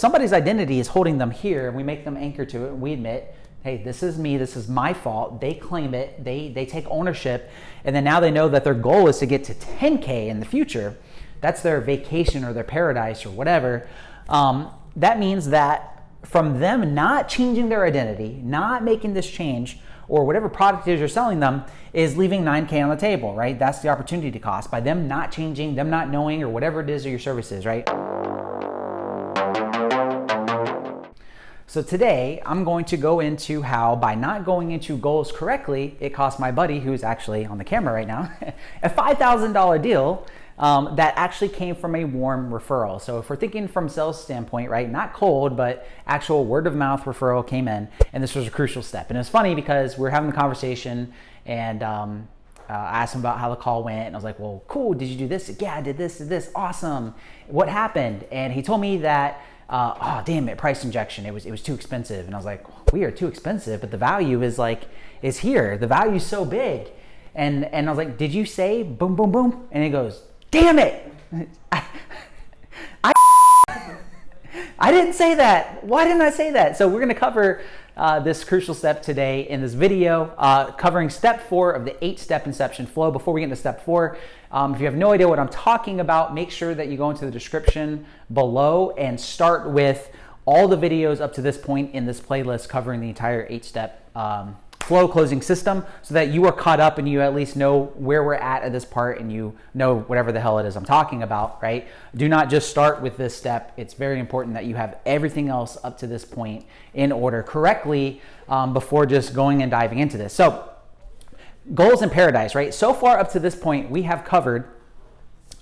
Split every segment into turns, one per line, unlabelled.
Somebody's identity is holding them here, and we make them anchor to it, and we admit, hey, this is me, this is my fault. They claim it, they take ownership, and then now they know that their goal is to get to 10K in the future. That's their vacation or their paradise or whatever. That means that from them not changing their identity, not making this change, or whatever product it is you're selling them, is leaving 9K on the table, right? That's the opportunity cost by them not changing, them not knowing, or whatever it is or your service is, right? So today, I'm going to go into how by not going into goals correctly, it cost my buddy, who's actually on the camera right now, a $5,000 deal that actually came from a warm referral. So if we're thinking from sales standpoint, right, not cold, but actual word of mouth referral came in, and this was a crucial step. And it was funny because we were having a conversation, and I asked him about how the call went, and I was like, well, cool, did you do this? Yeah, I did this, awesome. What happened? And he told me that, oh, damn it, price injection, it was too expensive. And I was like, we are too expensive, but the value is here. The value is so big. And I was like, did you say boom, boom, boom? And he goes, damn it, I didn't say that. Why didn't I say that? So we're gonna cover this crucial step today in this video, covering step 4 of the 8-step inception flow. Before we get into step 4, if you have no idea what I'm talking about, make sure that you go into the description below and start with all the videos up to this point in this playlist covering the entire 8-step flow closing system, so that you are caught up and you at least know where we're at this part, and you know whatever the hell it is I'm talking about, right? Do not just start with this step. It's very important that you have everything else up to this point in order correctly before just going and diving into this. So goals in paradise, right? So far up to this point, we have covered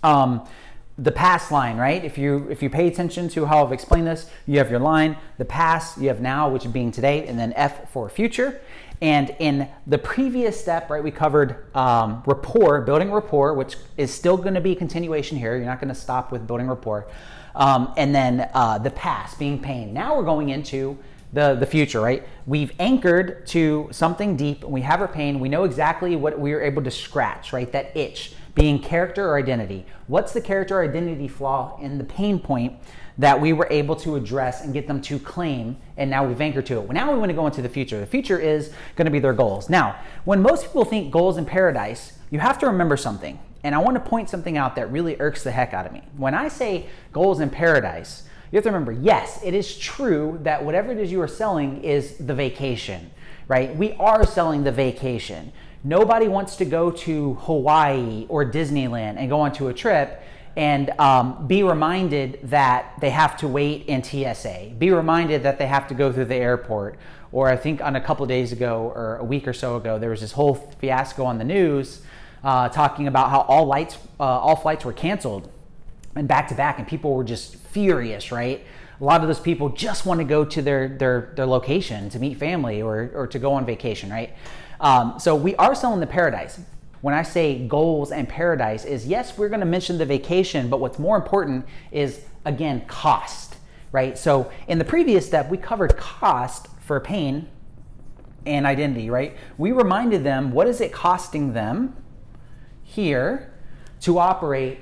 the past line, right? If you pay attention to how I've explained this, you have your line, the past, you have now, which is being today, and then F for future. And in the previous step, right, we covered rapport, building rapport, which is still going to be a continuation here. You're not going to stop with building rapport. And then the past, being pain. Now we're going into the future, right? We've anchored to something deep, and we have our pain. We know exactly what we were able to scratch, right? That itch, being character or identity. What's the character or identity flaw in the pain point that we were able to address and get them to claim, and now we've anchored to it. Well, now we want to go into the future. The future is going to be their goals. Now, when most people think goals in paradise, you have to remember something, and I want to point something out that really irks the heck out of me. When I say goals in paradise, you have to remember, yes, it is true that whatever it is you are selling is the vacation, right? We are selling the vacation. Nobody wants to go to Hawaii or Disneyland and go onto a trip and be reminded that they have to wait in TSA, be reminded that they have to go through the airport. Or I think on a couple of days ago or a week or so ago, there was this whole fiasco on the news talking about how all flights were canceled and back to back, and people were just furious, right? A lot of those people just want to go to their location to meet family or to go on vacation, right? So we are selling the paradise. When I say goals and paradise is, yes, we're going to mention the vacation, but what's more important is, again, cost, right? So in the previous step, we covered cost for pain and identity, right? We reminded them, what is it costing them here to operate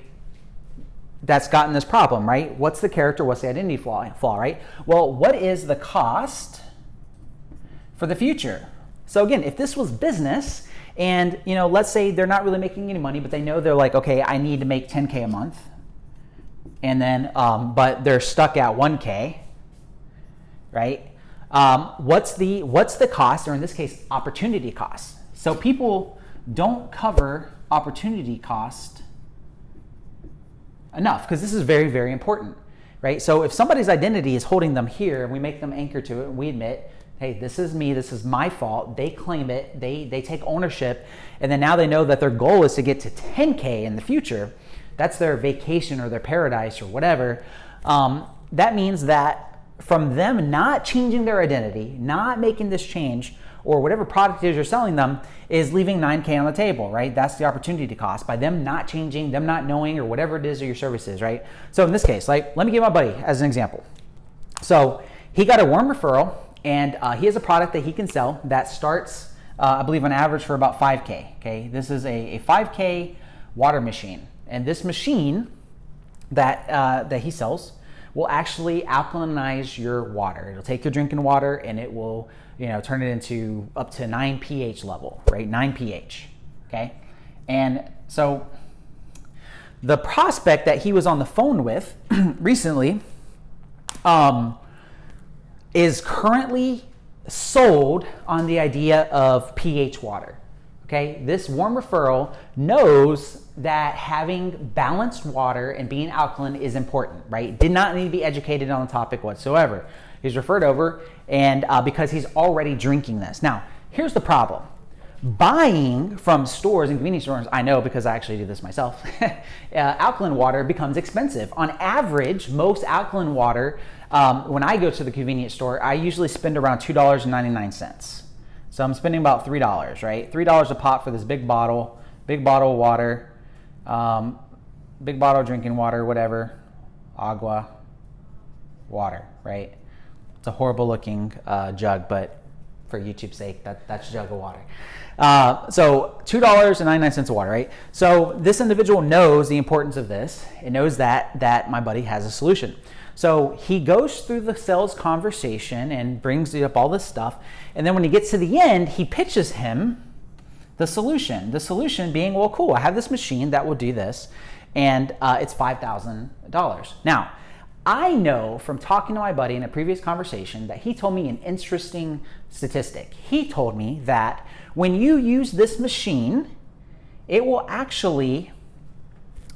that's gotten this problem, right? What's the character? What's the identity flaw, right? Well, what is the cost for the future? So again, if this was business, and let's say they're not really making any money, but they know they're like, okay, I need to make 10K a month, and then but they're stuck at 1K, right? What's the cost, or in this case, opportunity cost? So people don't cover opportunity cost enough, because this is very, very important, right? So if somebody's identity is holding them here, and we make them anchor to it, and we admit, hey, this is me, this is my fault. They claim it, they take ownership, and then now they know that their goal is to get to 10K in the future. That's their vacation or their paradise or whatever. That means that from them not changing their identity, not making this change, or whatever product it is you're selling them, is leaving 9K on the table, right? That's the opportunity cost by them not changing, them not knowing, or whatever it is or your service is, right? So in this case, like, let me give my buddy as an example. So he got a warm referral, and he has a product that he can sell that starts, I believe, on average for about 5K. Okay, this is a 5K water machine, and this machine that he sells will actually alkalinize your water. It'll take your drinking water and it will, turn it into up to 9 pH level, right? 9 pH, okay? And so the prospect that he was on the phone with recently is currently sold on the idea of pH water. Okay, this warm referral knows that having balanced water and being alkaline is important, right? Did not need to be educated on the topic whatsoever. He's referred over, and because he's already drinking this. Now, here's the problem. Buying from stores and convenience stores, I know because I actually do this myself, alkaline water becomes expensive. On average, most alkaline water, when I go to the convenience store, I usually spend around $2.99. So I'm spending about $3, right? $3 a pop for this big bottle of water, big bottle of drinking water, whatever, agua, water, right? It's a horrible looking jug, but for YouTube's sake, that's a jug of water. So $2.99 of water, right? So this individual knows the importance of this. It knows that my buddy has a solution. So he goes through the sales conversation and brings up all this stuff. And then when he gets to the end, he pitches him the solution. The solution being, well, cool, I have this machine that will do this, and it's $5,000. Now, I know from talking to my buddy in a previous conversation that he told me an interesting statistic. He told me that when you use this machine, it will actually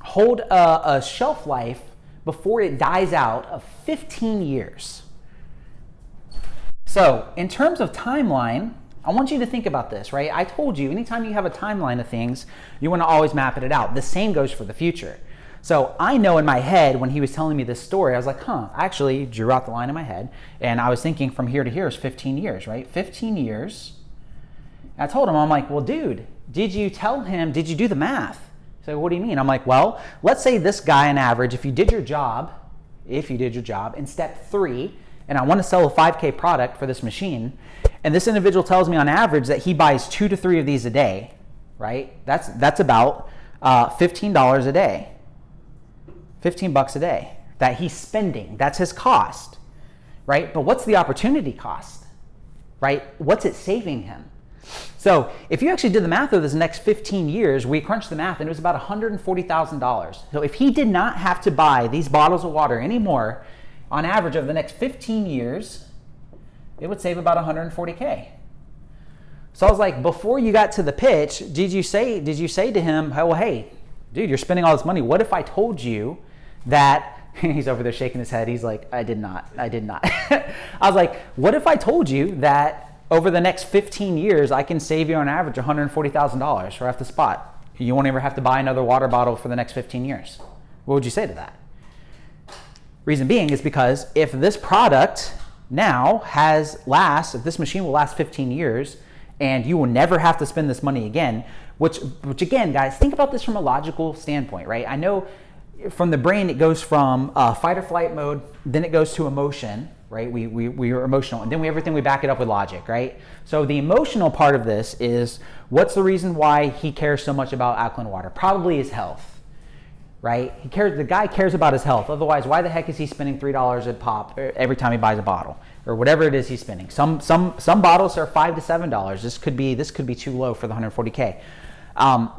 hold a shelf life before it dies out of 15 years. So in terms of timeline, I want you to think about this, right? I told you, anytime you have a timeline of things, you want to always map it out. The same goes for the future. So I know in my head, when he was telling me this story, I was like, I actually drew out the line in my head, and I was thinking from here to here is 15 years, right? 15 years. And I told him, I'm like, well, dude, did you do the math? So what do you mean? I'm like, well, let's say this guy on average, if you did your job in step 3, and I want to sell a 5K product for this machine, and this individual tells me on average that he buys 2 to 3 of these a day, right? That's about $15 a day, $15 a day that he's spending. That's his cost, right? But what's the opportunity cost, right? What's it saving him? So if you actually did the math of this next 15 years, we crunched the math and it was about $140,000. So if he did not have to buy these bottles of water anymore, on average over the next 15 years, it would save about $140K. So I was like, before you got to the pitch, did you say to him, well, hey, dude, you're spending all this money. What if I told you that, he's over there shaking his head. He's like, I did not. I was like, what if I told you that over the next 15 years, I can save you on average $140,000 right off the spot? You won't ever have to buy another water bottle for the next 15 years. What would you say to that? Reason being is because if this product now if this machine will last 15 years and you will never have to spend this money again, which again, guys, think about this from a logical standpoint, right? I know from the brain, it goes from fight or flight mode, then it goes to emotion, right? We are emotional, and then everything we back it up with logic, right? So the emotional part of this is, what's the reason why he cares so much about alkaline water? Probably his health, right? The guy cares about his health. Otherwise, why the heck is he spending $3 a pop every time he buys a bottle, or whatever it is he's spending? Some bottles are $5 to $7. This could be too low for the 140K.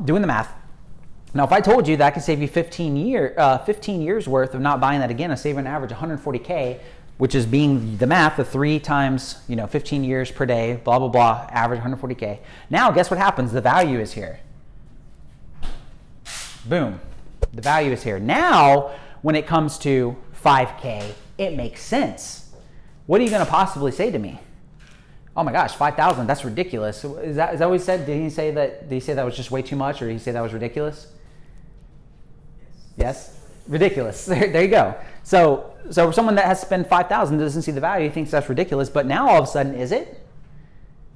Doing the math. Now, if I told you that I could save you 15 years worth of not buying that again, I save an average 140K, which is being the math of 3 times 15 years per day, blah, blah, blah, average 140K. Now, guess what happens? The value is here. Boom. The value is here. Now, when it comes to 5K, it makes sense. What are you going to possibly say to me? Oh my gosh, 5,000, that's ridiculous. Is that what he said? Did he say that was just way too much, or did he say that was ridiculous? Yes? Ridiculous. There you go. So for someone that has spent 5,000 doesn't see the value, thinks that's ridiculous, but now all of a sudden, is it?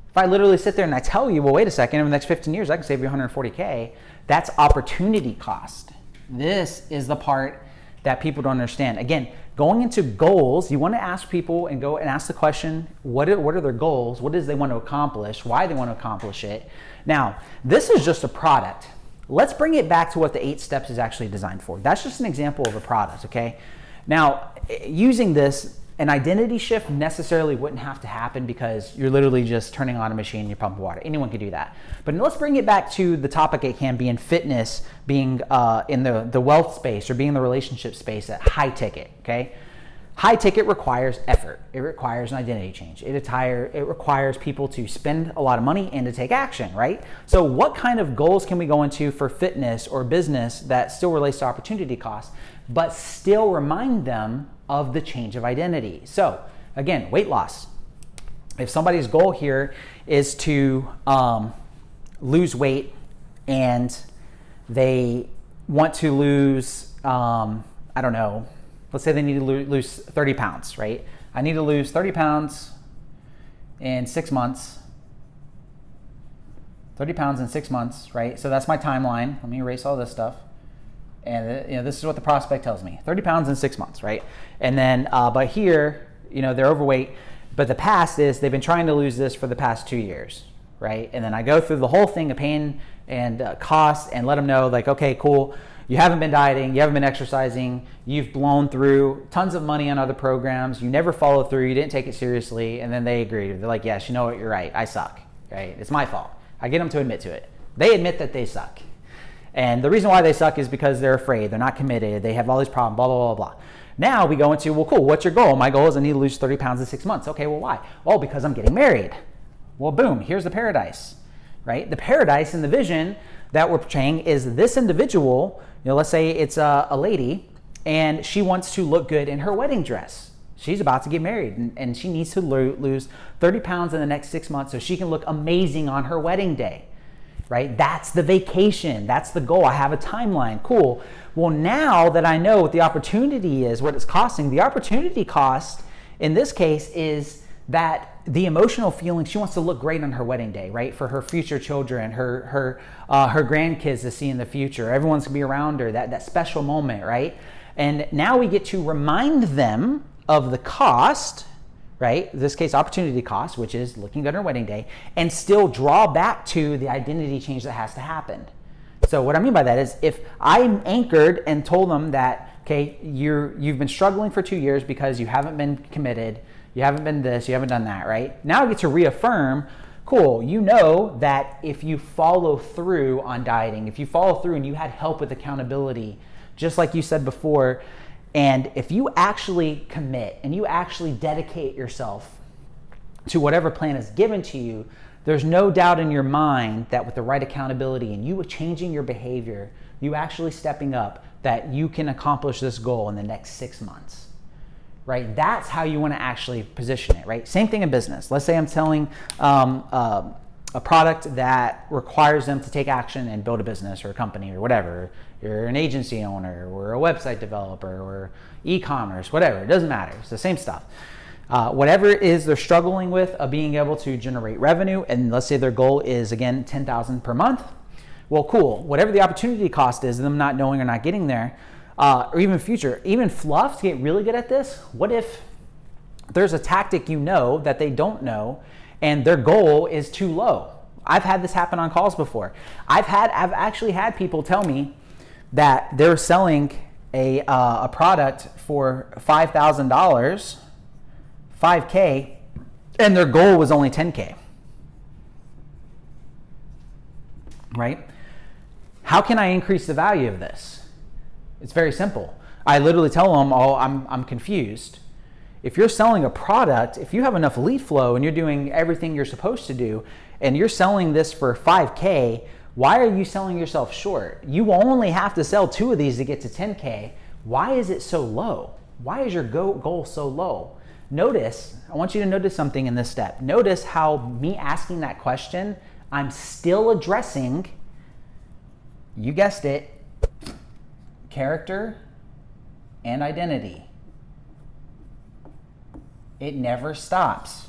If I literally sit there and I tell you, well, wait a second, in the next 15 years, I can save you 140K, that's opportunity cost. This is the part that people don't understand. Again, going into goals, you want to ask people and go and ask the question, what are their goals? What does they want to accomplish? Why they want to accomplish it? Now, this is just a product. Let's bring it back to what the 8 steps is actually designed for. That's just an example of a product, okay? Now, using this, an identity shift necessarily wouldn't have to happen because you're literally just turning on a machine and you pump water. Anyone can do that. But let's bring it back to the topic it can be in fitness, being in the wealth space or being in the relationship space at high ticket, okay? High ticket requires effort. It requires an identity change. It requires people to spend a lot of money and to take action, right? So what kind of goals can we go into for fitness or business that still relates to opportunity cost, but still remind them of the change of identity? So again, weight loss. If somebody's goal here is to lose weight and they want to lose, I don't know, let's say they need to lose 30 pounds, right? I need to lose 30 pounds in 6 months. 30 pounds in 6 months, right? So that's my timeline. Let me erase all this stuff. And this is what the prospect tells me: 30 pounds in 6 months, right? And then, but here, they're overweight. But the past is they've been trying to lose this for the past 2 years, right? And then I go through the whole thing of pain and cost and let them know, like, okay, cool. You haven't been dieting, you haven't been exercising, you've blown through tons of money on other programs, you never followed through, you didn't take it seriously, and then they agree. They're like, yes, you know what, you're right, I suck, right? It's my fault. I get them to admit to it. They admit that they suck. And the reason why they suck is because they're afraid, they're not committed, they have all these problems, blah, blah, blah, blah. Now we go into, well, cool, what's your goal? My goal is I need to lose 30 pounds in 6 months. Okay, well, why? Oh, because I'm getting married. Well, boom, here's the paradise, right? The paradise and the vision that we're portraying is this individual, let's say it's a lady, and she wants to look good in her wedding dress. She's about to get married, and she needs to lose 30 pounds in the next 6 months so she can look amazing on her wedding day, right? That's the vacation. That's the goal. I have a timeline. Cool. Well, now that I know what the opportunity is, what it's costing, the opportunity cost in this case is that the emotional feeling, she wants to look great on her wedding day, right? For her future children, her grandkids to see in the future. Everyone's gonna be around her, that special moment, right? And now we get to remind them of the cost, right? In this case, opportunity cost, which is looking good on her wedding day, and still draw back to the identity change that has to happen. So what I mean by that is if I'm anchored and told them that, okay, you've been struggling for 2 years because you haven't been committed, you haven't been this, you haven't done that, right? Now I get to reaffirm, cool, you know that if you follow through on dieting, if you follow through and you had help with accountability, just like you said before, and if you actually commit and you actually dedicate yourself to whatever plan is given to you, there's no doubt in your mind that with the right accountability and you changing your behavior, you actually stepping up, that you can accomplish this goal in the next 6 months, right? That's how you want to actually position it, right? Same thing in business. Let's say I'm selling a product that requires them to take action and build a business or a company or whatever. You're an agency owner or a website developer or e-commerce, whatever. It doesn't matter. It's the same stuff. Whatever it is they're struggling with of being able to generate revenue, and let's say their goal is, again, $10,000 per month. Well, cool. Whatever the opportunity cost is, them not knowing or not getting there, or even future, even fluff to get really good at this. What if there's a tactic that they don't know, and their goal is too low? I've had this happen on calls before. I've actually had people tell me that they're selling a product for $5,000, $5K, and their goal was only $10K. Right? How can I increase the value of this? It's very simple. I literally tell them, oh, I'm confused. If you're selling a product, if you have enough lead flow and you're doing everything you're supposed to do, and you're selling this for $5K, why are you selling yourself short? You only have to sell 2 of these to get to $10K. Why is it so low? Why is your goal so low? Notice, I want you to notice something in this step. Notice how me asking that question, I'm still addressing, you guessed it, character and identity. It never stops.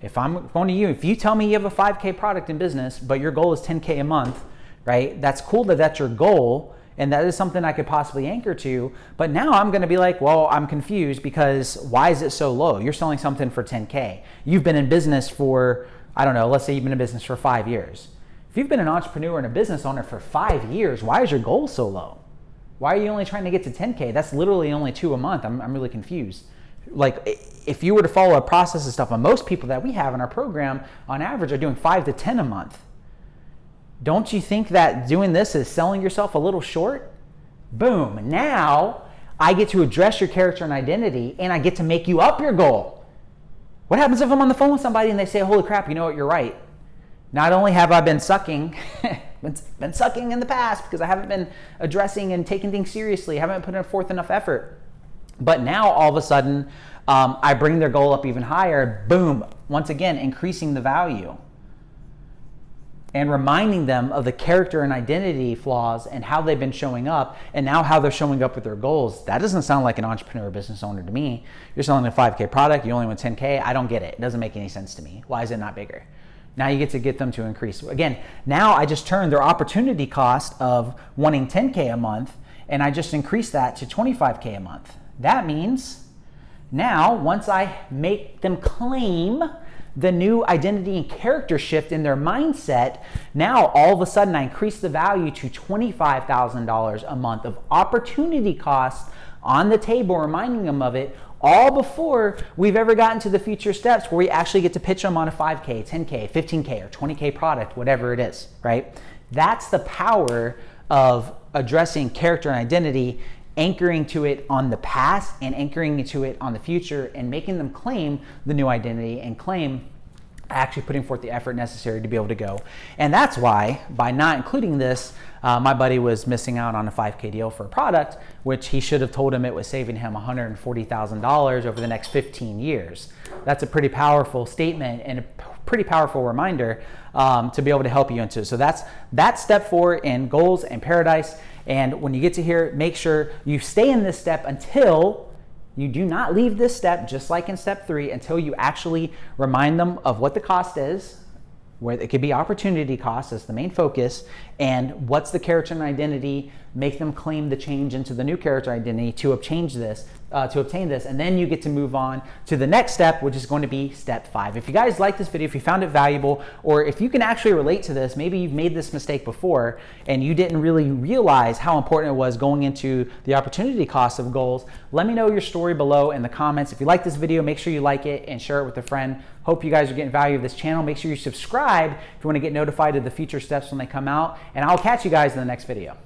If I'm going to you, if you tell me you have a 5K product in business, but your goal is 10K a month, right? That's cool that that's your goal, and that is something I could possibly anchor to. But now I'm going to be like, well, I'm confused because why is it so low? You're selling something for 10K. You've been in business for, I don't know, let's say you've been in business for 5 years. If you've been an entrepreneur and a business owner for 5 years, why is your goal so low? Why are you only trying to get to 10K? That's literally only 2 a month. I'm really confused. Like, if you were to follow a process and stuff, and most people that we have in our program on average are doing 5 to 10 a month. Don't you think that doing this is selling yourself a little short? Boom. Now I get to address your character and identity, and I get to make you up your goal. What happens if I'm on the phone with somebody and they say, holy crap, you know what, you're right. Not only have I been sucking, been sucking in the past because I haven't been addressing and taking things seriously, haven't put forth enough effort. But now all of a sudden, I bring their goal up even higher. Boom. Once again, increasing the value and reminding them of the character and identity flaws and how they've been showing up, and now how they're showing up with their goals. That doesn't sound like an entrepreneur or business owner to me. You're selling a 5K product, you only want 10K. I don't get it. It doesn't make any sense to me. Why is it not bigger? Now you get them to increase. Again, now I just turned their opportunity cost of wanting 10K a month, and I just increased that to 25K a month. That means now, once I make them claim the new identity and character shift in their mindset, now all of a sudden I increase the value to $25,000 a month of opportunity costs on the table, reminding them of it, all before we've ever gotten to the future steps where we actually get to pitch them on a 5K, 10K, 15K, or 20K product, whatever it is, right? That's the power of addressing character and identity, anchoring to it on the past and anchoring to it on the future, and making them claim the new identity and claim actually putting forth the effort necessary to be able to go. And that's why, by not including this, my buddy was missing out on a 5K deal for a product, which he should have told him it was saving him $140,000 over the next 15 years. That's a pretty powerful statement and a pretty powerful reminder to be able to help you into. So that's step 4 in goals and paradise. And when you get to here, make sure you stay in this step until you do not leave this step, just like in step 3, until you actually remind them of what the cost is, where it could be opportunity cost as the main focus, and what's the character and identity, make them claim the change into the new character identity to obtain this, and then you get to move on to the next step, which is going to be step 5. If you guys like this video, if you found it valuable, or if you can actually relate to this, maybe you've made this mistake before and you didn't really realize how important it was going into the opportunity cost of goals, let me know your story below in the comments. If you like this video, make sure you like it and share it with a friend. Hope you guys are getting value of this channel. Make sure you subscribe if you want to get notified of the future steps when they come out, and I'll catch you guys in the next video.